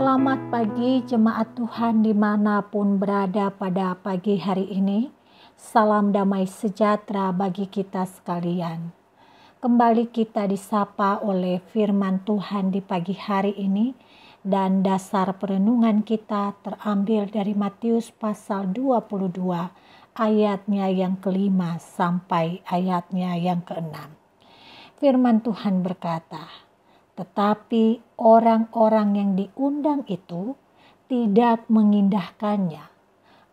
Selamat pagi jemaat Tuhan dimanapun berada pada pagi hari ini. Salam damai sejahtera bagi kita sekalian. Kembali kita disapa oleh firman Tuhan di pagi hari ini. Dan dasar perenungan kita terambil dari Matius pasal 22 ayatnya yang kelima sampai ayatnya yang keenam. Firman Tuhan berkata, tetapi orang-orang yang diundang itu tidak mengindahkannya.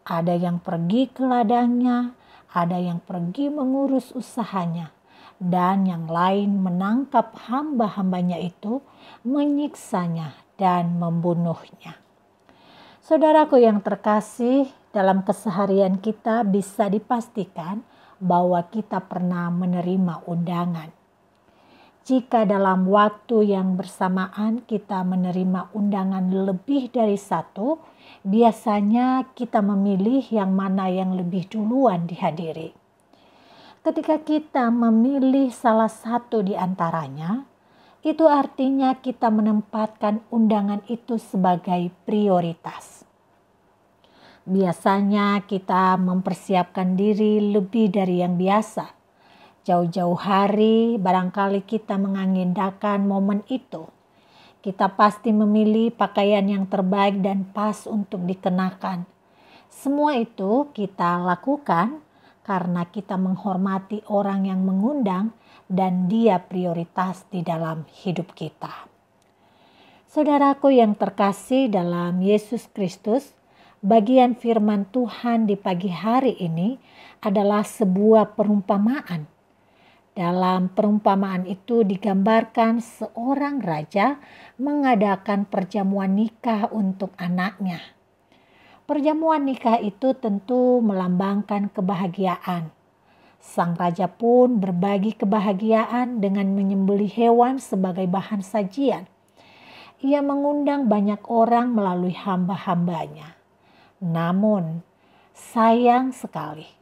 Ada yang pergi ke ladangnya, ada yang pergi mengurus usahanya, dan yang lain menangkap hamba-hambanya itu, menyiksanya dan membunuhnya. Saudaraku yang terkasih, dalam keseharian kita bisa dipastikan bahwa kita pernah menerima undangan. Jika dalam waktu yang bersamaan kita menerima undangan lebih dari satu, biasanya kita memilih yang mana yang lebih duluan dihadiri. Ketika kita memilih salah satu di antaranya, itu artinya kita menempatkan undangan itu sebagai prioritas. Biasanya kita mempersiapkan diri lebih dari yang biasa. Jauh-jauh hari barangkali kita mengagendakan momen itu. Kita pasti memilih pakaian yang terbaik dan pas untuk dikenakan. Semua itu kita lakukan karena kita menghormati orang yang mengundang dan dia prioritas di dalam hidup kita. Saudaraku yang terkasih dalam Yesus Kristus, bagian firman Tuhan di pagi hari ini adalah sebuah perumpamaan. Dalam perumpamaan itu digambarkan seorang raja mengadakan perjamuan nikah untuk anaknya. Perjamuan nikah itu tentu melambangkan kebahagiaan. Sang raja pun berbagi kebahagiaan dengan menyembelih hewan sebagai bahan sajian. Ia mengundang banyak orang melalui hamba-hambanya. Namun, sayang sekali.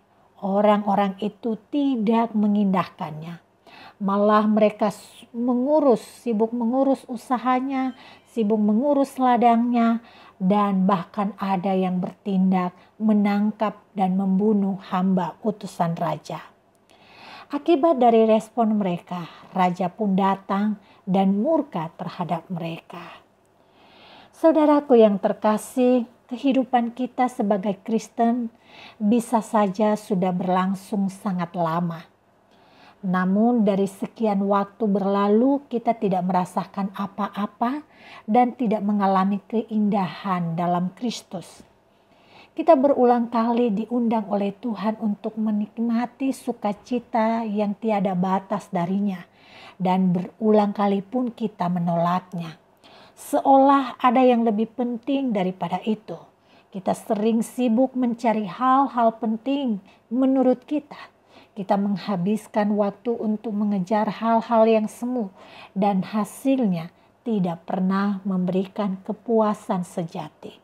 Orang-orang itu tidak mengindahkannya. Malah mereka sibuk mengurus usahanya, sibuk mengurus ladangnya, dan bahkan ada yang bertindak menangkap dan membunuh hamba utusan raja. Akibat dari respon mereka, raja pun datang dan murka terhadap mereka. Saudaraku yang terkasih, kehidupan kita sebagai Kristen bisa saja sudah berlangsung sangat lama. Namun dari sekian waktu berlalu kita tidak merasakan apa-apa dan tidak mengalami keindahan dalam Kristus. Kita berulang kali diundang oleh Tuhan untuk menikmati sukacita yang tiada batas darinya. Dan berulang kali pun kita menolaknya. Seolah ada yang lebih penting daripada itu. Kita sering sibuk mencari hal-hal penting menurut kita. Kita menghabiskan waktu untuk mengejar hal-hal yang semu dan hasilnya tidak pernah memberikan kepuasan sejati.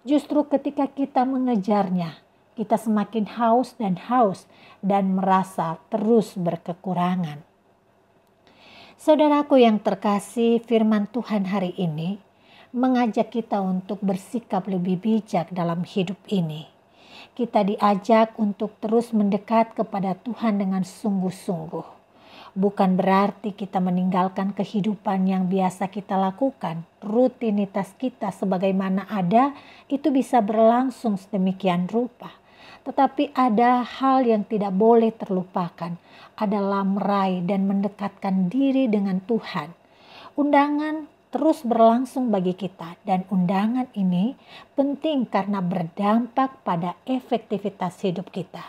Justru ketika kita mengejarnya, kita semakin haus dan merasa terus berkekurangan. Saudaraku yang terkasih, firman Tuhan hari ini mengajak kita untuk bersikap lebih bijak dalam hidup ini. Kita diajak untuk terus mendekat kepada Tuhan dengan sungguh-sungguh. Bukan berarti kita meninggalkan kehidupan yang biasa kita lakukan. Rutinitas kita sebagaimana ada itu bisa berlangsung sedemikian rupa. Tetapi ada hal yang tidak boleh terlupakan, adalah meraih dan mendekatkan diri dengan Tuhan. Undangan terus berlangsung bagi kita dan undangan ini penting karena berdampak pada efektivitas hidup kita.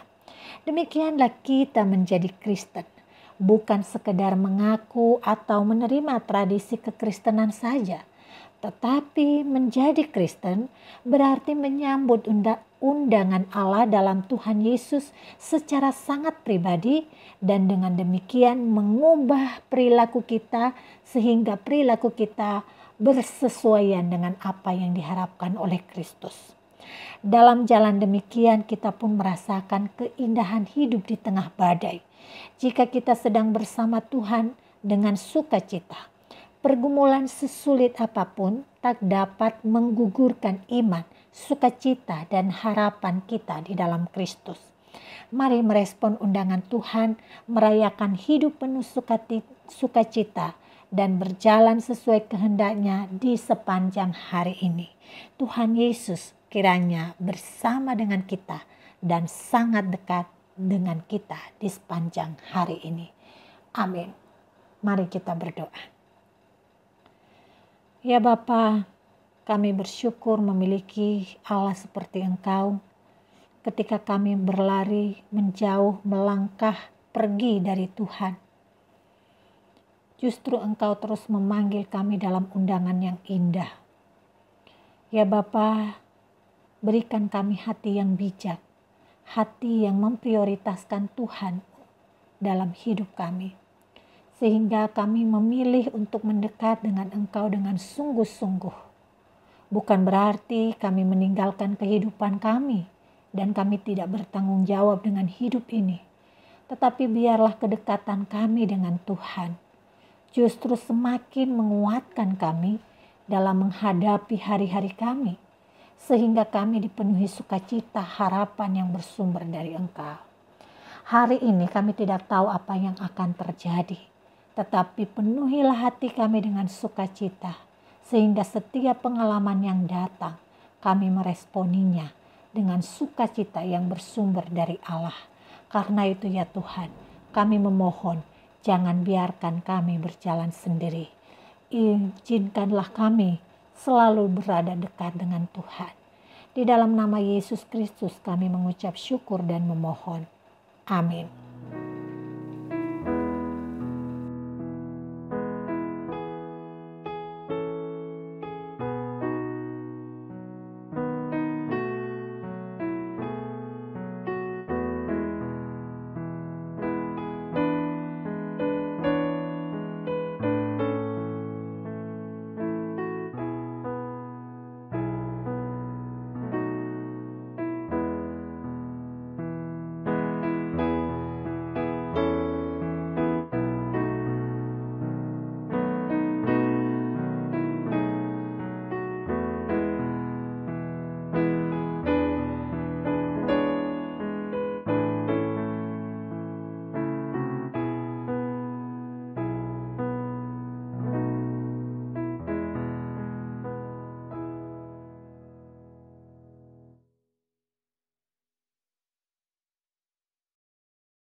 Demikianlah kita menjadi Kristen, bukan sekedar mengaku atau menerima tradisi kekristenan saja. Tetapi menjadi Kristen berarti menyambut undangan Allah dalam Tuhan Yesus secara sangat pribadi dan dengan demikian mengubah perilaku kita sehingga perilaku kita bersesuaian dengan apa yang diharapkan oleh Kristus. Dalam jalan demikian kita pun merasakan keindahan hidup di tengah badai. Jika kita sedang bersama Tuhan dengan sukacita, Pergumulan sesulit apapun tak dapat menggugurkan iman, sukacita, dan harapan kita di dalam Kristus. Mari merespon undangan Tuhan, merayakan hidup penuh sukacita, dan berjalan sesuai kehendaknya di sepanjang hari ini. Tuhan Yesus kiranya bersama dengan kita dan sangat dekat dengan kita di sepanjang hari ini. Amin. Mari kita berdoa. Ya Bapa, kami bersyukur memiliki Allah seperti Engkau. Ketika kami berlari, menjauh, melangkah, pergi dari Tuhan, justru Engkau terus memanggil kami dalam undangan yang indah. Ya Bapa, berikan kami hati yang bijak, hati yang memprioritaskan Tuhan dalam hidup kami, sehingga kami memilih untuk mendekat dengan Engkau dengan sungguh-sungguh. Bukan berarti kami meninggalkan kehidupan kami dan kami tidak bertanggung jawab dengan hidup ini, tetapi biarlah kedekatan kami dengan Tuhan justru semakin menguatkan kami dalam menghadapi hari-hari kami, sehingga kami dipenuhi sukacita harapan yang bersumber dari Engkau. Hari ini kami tidak tahu apa yang akan terjadi, tetapi penuhilah hati kami dengan sukacita, sehingga setiap pengalaman yang datang, kami meresponinya dengan sukacita yang bersumber dari Allah. Karena itu ya Tuhan, kami memohon, jangan biarkan kami berjalan sendiri. Izinkanlah kami selalu berada dekat dengan Tuhan. Di dalam nama Yesus Kristus kami mengucap syukur dan memohon. Amin.